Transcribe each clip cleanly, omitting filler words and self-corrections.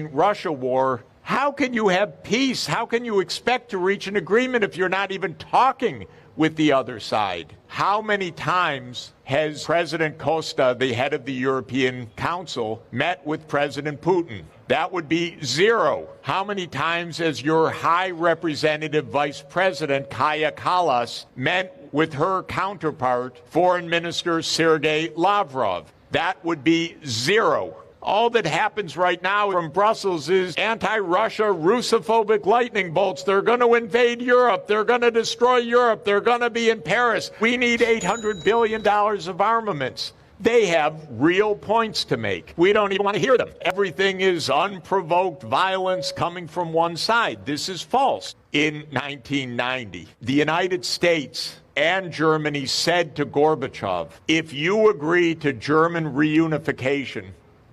Russia war, how can you have peace? How can you expect to reach an agreement if you're not even talking with the other side? How many times has President Costa, the head of the European Council, met with President Putin? That would be zero. How many times has your High Representative Vice President, Kaja Kallas, met with her counterpart, Foreign Minister Sergei Lavrov? That would be zero. All that happens right now from Brussels is anti-Russia, Russophobic lightning bolts. They're going to invade Europe. They're going to destroy Europe. They're going to be in Paris. We need $800 billion of armaments. They have real points to make. We don't even want to hear them. Everything is unprovoked violence coming from one side. This is false. In 1990, the United States and Germany said to Gorbachev, if you agree to German reunification,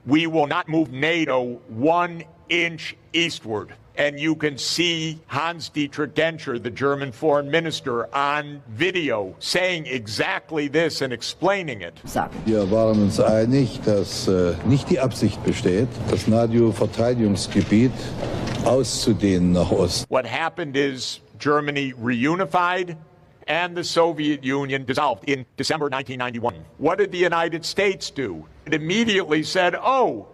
we will not move NATO 1 inch eastward. And you can see Hans-Dietrich Genscher, the German foreign minister, on video saying exactly this and explaining it. Wir waren uns einig, dass nicht die Absicht besteht, das NATO-Verteidigungsgebiet auszudehnen nach Osten. What happened is Germany reunified and the Soviet Union dissolved in December 1991. What did the United States do? It immediately said, oh,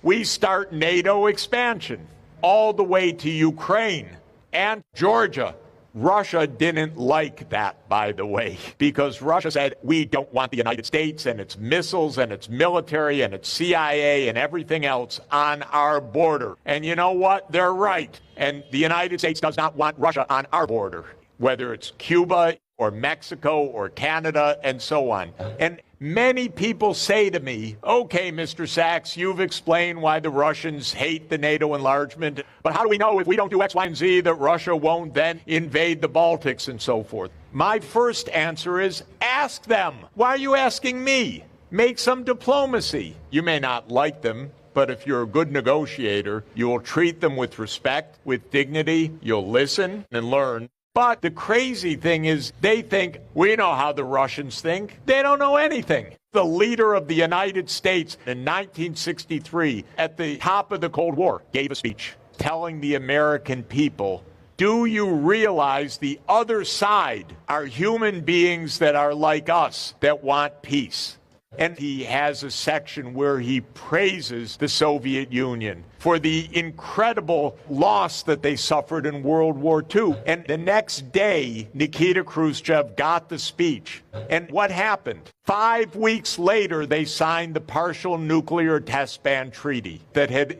we start NATO expansion all the way to Ukraine and Georgia. Russia didn't like that, by the way, because Russia said, we don't want the United States and its missiles and its military and its CIA and everything else on our border. And you know what? They're right. And the United States does not want Russia on our border, whether it's Cuba or Mexico or Canada and so on. And many people say to me, okay, Mr. Sachs, you've explained why the Russians hate the NATO enlargement, but how do we know if we don't do X, Y, and Z that Russia won't then invade the Baltics and so forth? My first answer is ask them. Why are you asking me? Make some diplomacy. You may not like them, but if you're a good negotiator, you will treat them with respect, with dignity, you'll listen and learn. But the crazy thing is they think we know how the Russians think. They don't know anything. The leader of the United States in 1963, at the top of the Cold War, gave a speech telling the American people, do you realize the other side are human beings that are like us, that want peace? And he has a section where he praises the Soviet Union for the incredible loss that they suffered in World War II. And the next day, Nikita Khrushchev got the speech. And what happened? 5 weeks later, they signed the Partial Nuclear Test Ban Treaty that had